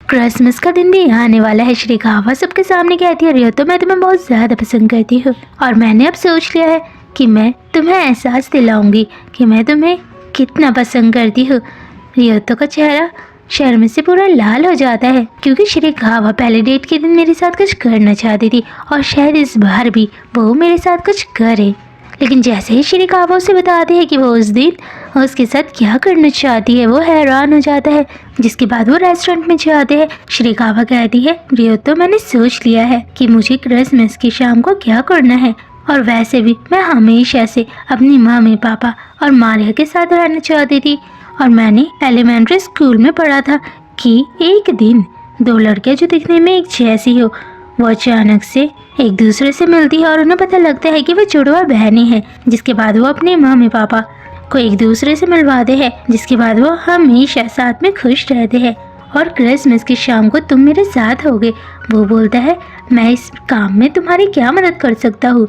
Christmas का दिन भी आने वाला है। श्रीकावा सबके सामने कहती है, रियो तो मैं तुम्हें बहुत ज़्यादा पसंद करती हूँ और मैंने अब सोच लिया है कि मैं तुम्हें एहसास दिलाऊंगी कि मैं तुम्हें कितना पसंद करती हूँ। रियो का चेहरा शर्म से पूरा लाल हो जाता है क्योंकि श्रीकावा पहले डेट के दिन मेरे साथ कुछ करना चाहती थी और शायद इस बार भी वो मेरे साथ कुछ करे। लेकिन जैसे ही श्रीकावा उसे बताती है कि वो उस दिन उसके साथ क्या करना चाहती है, वो हैरान हो जाता है। जिसके बाद वो रेस्टोरेंट में जाते हैं। श्रीकावा कहती है, रियो तो मैंने सोच लिया है कि मुझे क्रिसमस की शाम को क्या करना है और वैसे भी मैं हमेशा से अपनी मम्मी पापा और मारिया के साथ रहना चाहती थी और मैंने एलिमेंट्री स्कूल में पढ़ा था कि एक दिन दो लड़कियां जो दिखने में एक जैसी हो वो अचानक से एक दूसरे से मिलती है और उन्हें पता लगता है कि वो जुड़वा बहनें हैं। जिसके बाद वो अपने मम्मी पापा को एक दूसरे से मिलवाते हैं। जिसके बाद वो हमेशा साथ में खुश रहते हैं और क्रिसमस की शाम को तुम मेरे साथ होगे। वो बोलता है, मैं इस काम में तुम्हारी क्या मदद कर सकता हूँ।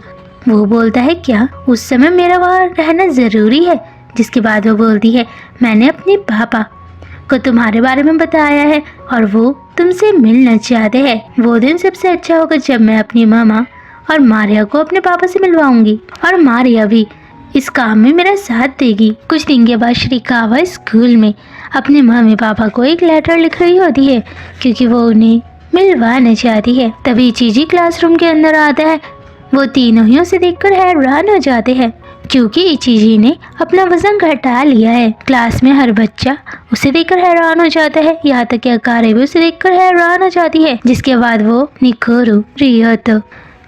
वो बोलता है, क्या उस समय मेरा वहाँ रहना ज़रूरी है। जिसके बाद वो बोलती है, मैंने अपने पापा को तुम्हारे बारे में बताया है और वो तुमसे मिलना चाहते हैं। वो दिन सबसे अच्छा होगा जब मैं अपनी मामा और मारिया को अपने पापा से मिलवाऊंगी और मारिया भी इस काम में मेरा साथ देगी। कुछ दिन के बाद श्रीकावा स्कूल में अपने मम्मी पापा को एक लेटर लिख रही होती है क्योंकि वो उन्हें मिलवाना चाहती है। तभी चीजी क्लासरूम के अंदर आता है। वो तीनों ही उसे देखकर हैरान हो जाते हैं क्योंकि इचीजी ने अपना वजन घटा लिया है। क्लास में हर बच्चा उसे देखकर हैरान हो जाता है, यहाँ तक कि अकारे भी उसे देखकर हैरान हो जाती है। जिसके बाद वो निकोरू, रियोतो,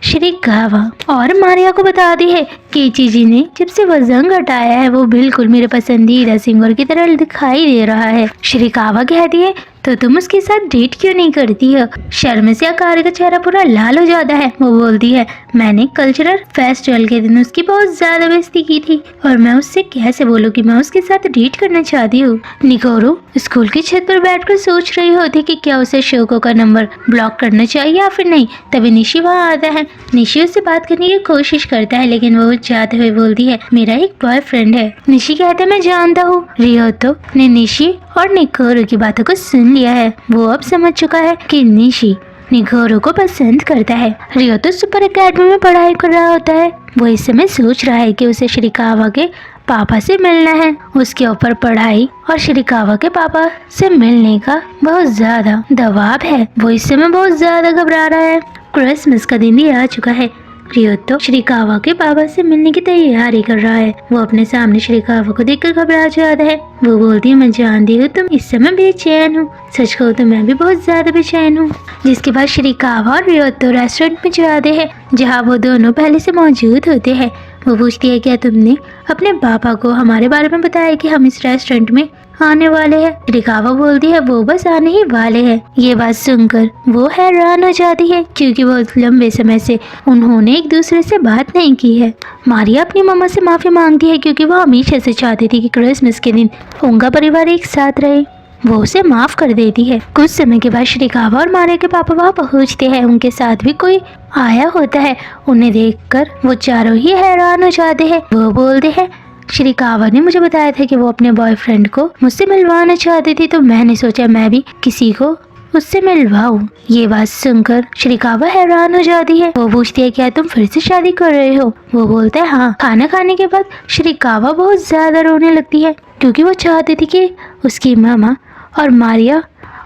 श्रीकावा और मारिया को बताती है कि इचीजी ने जब से वजन घटाया है वो बिल्कुल मेरे पसंदीदा सिंगर की तरह दिखाई दे रहा है। श्रीकावा कहती है, तो तुम उसके साथ डेट क्यों नहीं करती हो। शर्म से अकारे का चेहरा पूरा लाल हो जाता है। वो बोलती है, मैंने कल्चरल फेस्टिवल के दिन उसकी बहुत ज्यादा बेइज्जती की थी और मैं उससे कैसे बोलूं कि मैं उसके साथ डेट करना चाहती हूँ। निकोरू स्कूल की छत पर बैठकर सोच रही होती कि क्या उसे शोको का नंबर ब्लॉक करना चाहिए या फिर नहीं। तभी निशी वहाँ आता है। निशी उससे बात करने की कोशिश करता है लेकिन वो जाते हुए बोलती है, मेरा एक बॉयफ्रेंड है। निशी कहता है, मैं जानता हूँ। रियोतो ने निशी और निकोरू की बातों को सुन लिया है। वो अब समझ चुका है कि निशी निकोरू को पसंद करता है। रियोतो सुपर एकेडमी में पढ़ाई कर रहा होता है। वो इस समय सोच रहा है कि उसे श्रीकावा के पापा से मिलना है। उसके ऊपर पढ़ाई और श्रीकावा के पापा से मिलने का बहुत ज्यादा दबाव है। वो इस समय बहुत ज्यादा घबरा रहा है। क्रिसमस का दिन भी आ चुका है। रियोतो श्रीकावा के पापा से मिलने की तैयारी कर रहा है। वो अपने सामने श्रीकावा को देखकर घबरा जाता है। वो बोलती है, मैं जानती हूँ तुम इस समय बेचैन हो। सच कहूँ तो मैं भी बहुत ज्यादा बेचैन हूँ। जिसके बाद श्रीकावा और रियोतो रेस्टोरेंट में जाते हैं जहाँ वो दोनों पहले से मौजूद होते हैं। वो पूछती है, क्या तुमने अपने पापा को हमारे बारे में बताया कि हम इस रेस्टोरेंट में आने वाले हैं। श्रीकावा बोलती है, वो बस आने ही वाले हैं। ये बात सुनकर वो हैरान हो जाती है क्योंकि बहुत लंबे समय से उन्होंने एक दूसरे से बात नहीं की है। मारिया अपनी मम्मा से माफी मांगती है क्योंकि वो हमेशा से चाहती थी कि क्रिसमस के दिन उनका परिवार एक साथ रहे। वो उसे माफ कर देती है। कुछ समय के बाद श्रीकावा और मारिया के पापा वहाँ पहुँचते हैं। उनके साथ भी कोई आया होता है। उन्हें देखकर वो चारों ही हैरान हो जाते हैं। वो बोलते हैं, श्रीकावा ने मुझे बताया था कि वो अपने बॉयफ्रेंड को मुझसे मिलवाना चाहती थी, तो मैंने सोचा मैं भी किसी को उससे मिलवाऊं। ये बात सुनकर श्रीकावा हैरान हो जाती है। वो पूछती है, क्या तुम फिर से शादी कर रहे हो। वो बोलता है, हाँ। खाना खाने के बाद श्रीकावा बहुत ज्यादा रोने लगती है क्योंकि वो चाहती थी कि उसकी मामा और मारिया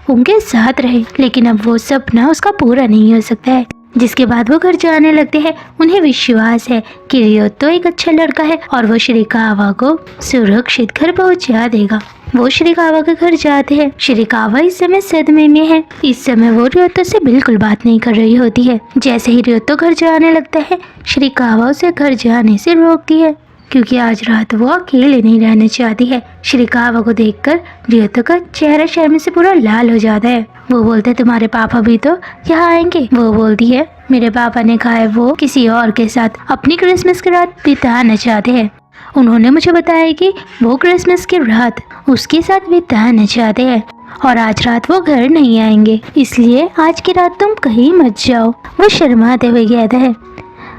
उनके साथ रहे, लेकिन अब वो सपना उसका पूरा नहीं हो सकता है। जिसके बाद वो घर जाने लगते हैं। उन्हें विश्वास है कि रियोतो एक अच्छा लड़का है और वो श्रीकावा को सुरक्षित घर पहुंचा देगा। वो श्रीकावा के घर जाते हैं। श्रीकावा इस समय सदमे में है। इस समय वो रियोतो से बिल्कुल बात नहीं कर रही होती है। जैसे ही रियोतो घर जाने लगता है, श्रीकावा उसे घर जाने से रोकती है क्योंकि आज रात वो अकेले नहीं रहना चाहती है। श्रीकावा को देखकर रियोतो का चेहरा शर्म से पूरा लाल हो जाता है। वो बोलते हैं, तुम्हारे पापा भी तो यहाँ आएंगे। वो बोलती है, मेरे पापा ने कहा है वो किसी और के साथ अपनी क्रिसमस की रात बिताना चाहते हैं। उन्होंने मुझे बताया कि वो क्रिसमस की रात उसके साथ बिताना चाहते हैं और आज रात वो घर नहीं आएंगे, इसलिए आज की रात तुम कहीं मत जाओ। वो शर्माते हुए कहता है,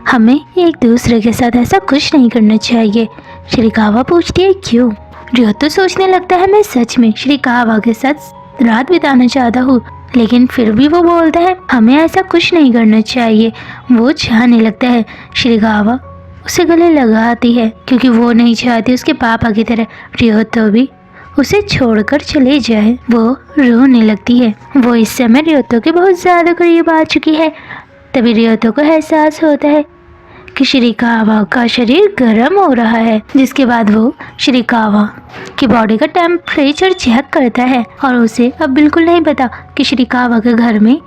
हमें एक दूसरे के साथ ऐसा कुछ नहीं करना चाहिए। श्रीकावा पूछती है, क्यों। रियोतो सोचने लगता है, मैं सच में श्रीकावा के साथ रात बिताना चाहता हूँ। लेकिन फिर भी वो बोलता है हमें ऐसा कुछ नहीं करना चाहिए। वो चाहने लगता है शिरीकावा उसे गले लगाती है क्योंकि वो नहीं चाहती उसके पापा की तरह रियोतो भी उसे छोड़कर चले जाए। वो रोने लगती है। वो इस समय रियोतो के बहुत ज़्यादा करीब आ चुकी है। तभी रियोतो को एहसास होता है कि शिरीकावा का शरीर गर्म हो रहा है, जिसके बाद वो शिरीकावा की बॉडी का टेम्परेचर चेक करता है और उसे अब बिल्कुल नहीं पता कि शिरीकावा के घर में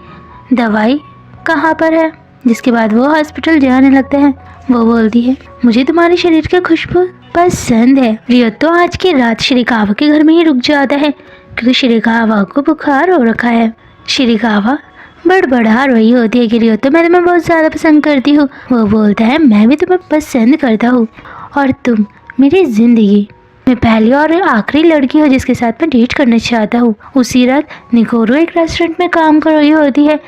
दवाई कहाँ पर है। जिसके बाद वो हॉस्पिटल जाने लगता है। वो बोलती है मुझे तुम्हारे शरीर की खुशबू पसंद है। रियोतो आज की रात शिरीकावा के घर में ही रुक जाता है क्योंकि शिरीकावा को बुखार हो रखा है। शिरीकावा बड़बड़ा रही होती है कि रियोतो मैं तुम्हें बहुत ज़्यादा पसंद करती हूँ। वो बोलता है मैं भी तुम्हें पसंद करता हूँ और तुम मेरी ज़िंदगी में पहली और आखिरी लड़की हो जिसके साथ मैं डेट करना चाहता हूँ। उसी रात निकोरो एक रेस्टोरेंट में काम कर रही होती है।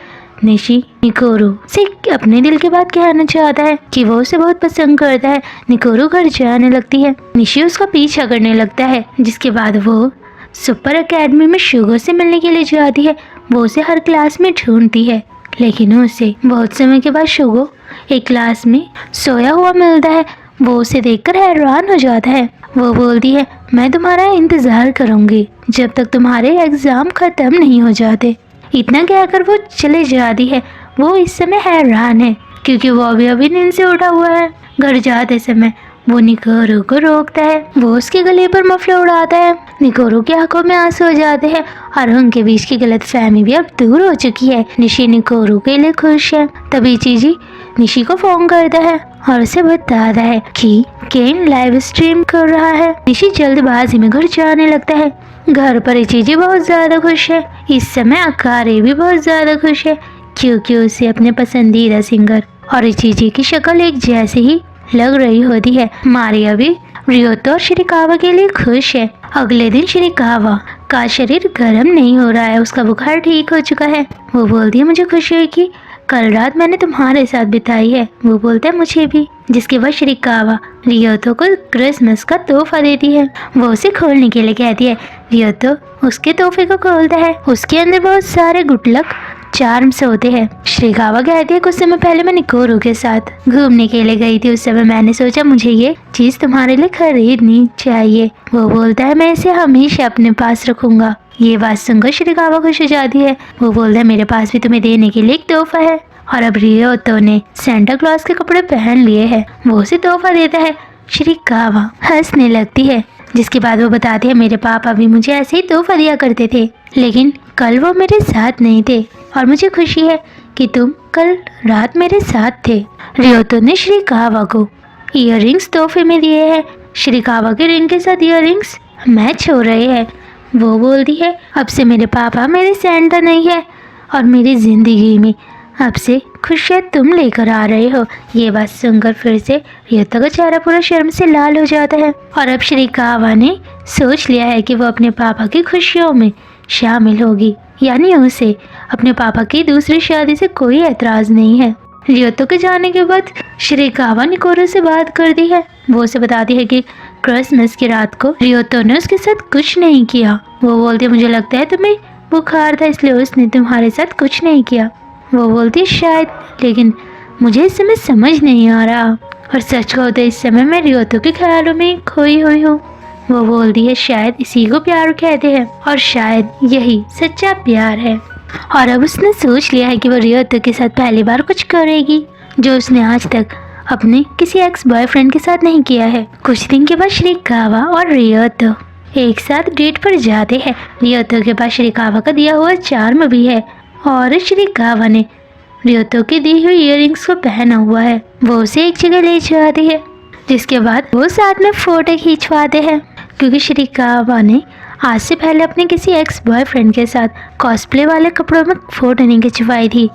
निशी निकोरो से अपने दिल की बात कहना चाहता है कि वो उसे बहुत पसंद करता है। निकोरो घर जाने लगती है। निशी उसका पीछा करने लगता है। जिसके बाद वो सुपर एकेडमी में शुगो से मिलने के लिए जाती है। वो उसे हर क्लास में ढूंढती है लेकिन उसे बहुत समय के बाद शुगो एक क्लास में सोया हुआ मिलता है। वो उसे देखकर हैरान हो जाता है। वो बोलती है मैं तुम्हारा इंतज़ार करूँगी जब तक तुम्हारे एग्ज़ाम ख़त्म नहीं हो जाते। इतना कहकर वो चले जाती है। वो इस समय हैरान है क्योंकि वो अभी नींद से उठा हुआ है। घर जाते समय वो निकोरो को रोकता है। वो उसके गले पर मफलर उड़ाता है। निकोरो की आंखों में आंसू हो जाते हैं और उनके बीच की गलतफहमी भी अब दूर हो चुकी है। निशी निकोरो के लिए खुश है। तभी चीजी निशी को फोन करता है और उसे बताता है कि केन लाइव स्ट्रीम कर रहा है। निशी जल्दबाजी में घर जाने लगता है। घर पर चीजी बहुत ज़्यादा खुश है। इस समय अकारे भी बहुत ज़्यादा खुश है क्योंकि उसे अपने पसंदीदा सिंगर और चीजी की शक्ल एक जैसी ही लग रही होती है। मारिया भी रियोतो और शिरीकावा के लिए खुश है। अगले दिन शिरीकावा का शरीर गर्म नहीं हो रहा है। उसका बुखार ठीक हो चुका है। वो बोलती है मुझे खुशी है कि कल रात मैंने तुम्हारे साथ बिताई है। वो बोलता है मुझे भी। जिसके बाद शिरीकावा रियोतो को क्रिसमस का तोहफा देती है। वो उसे खोलने के लिए कहती है। रियोतो उसके तोहफे को खोलता है। उसके अंदर बहुत सारे गुड लक चार्म्स होते हैं। शिरीकावा कहती है कुछ समय पहले मैं निकोरो के साथ घूमने के लिए गई थी। उस समय मैंने सोचा मुझे ये चीज़ तुम्हारे लिए खरीदनी चाहिए। वो बोलता है मैं इसे हमेशा अपने पास रखूंगा। ये बात सुनकर शिरीकावा खुश हो जाती है। वो बोलता है मेरे पास भी तुम्हें देने के लिए एक तोहफा है। और अब रियोतो ने सेंटा क्लॉज के कपड़े पहन लिए हैं। वो उसे तोहफा देता है। शिरीकावा हंसने लगती है। जिसके बाद वो बताती है मेरे पापा भी मुझे ऐसे ही तोहफा दिया करते थे लेकिन कल वो मेरे साथ नहीं थे और मुझे खुशी है कि तुम कल रात मेरे साथ थे। रियोतो ने शिरीकावा को इयररिंग्स तोहफे में दिए हैं। शिरीकावा के रिंग के साथ इयररिंग्स मैच हो रहे हैं। वो बोलती है अब से मेरे पापा मेरे सेंटा नहीं है और मेरी ज़िंदगी में अब से खुशियाँ तुम लेकर आ रहे हो। ये बात सुनकर फिर से रियोतो का चेहरा पूरा शर्म से लाल हो जाता है। और अब शिरीकावा ने सोच लिया है कि वो अपने पापा की खुशियों में शामिल होगी। यानी उसे अपने पापा की दूसरी शादी से कोई एतराज़ नहीं है। रियोतो के जाने के बाद शिरीकावा निकोरो से बात करती है। वो उसे बताती है कि क्रिसमस की रात को रियोतो ने उसके साथ कुछ नहीं किया। वो बोलती है मुझे लगता है तुम्हें बुखार था इसलिए उसने तुम्हारे साथ कुछ नहीं किया। वो बोलती है शायद, लेकिन मुझे इस समय समझ नहीं आ रहा। और सच कहो तो इस समय मैं रियोतो के ख्यालों में खोई हुई हूँ। वो बोलती है शायद इसी को प्यार कहते हैं और शायद यही सच्चा प्यार है। और अब उसने सोच लिया है कि वो रियोतो के साथ पहली बार कुछ करेगी जो उसने आज तक अपने किसी एक्स बॉयफ्रेंड के साथ नहीं किया है। कुछ दिन के बाद शिरीकावा और रियोतो एक साथ डेट पर जाते हैं। रियोतो के पास शिरीकावा का दिया हुआ चार्म भी है और शिरीकावा ने रियोतो की दी हुई इयररिंग्स को पहना हुआ है। वो उसे एक जगह ले जाती है जिसके बाद वो साथ में फ़ोटो खींचवाते हैं क्योंकि शिरीकावा ने आज से पहले अपने किसी एक्स बॉयफ्रेंड के साथ कॉस्प्ले वाले कपड़ों में फ़ोटो नहीं खिंचवाई थी।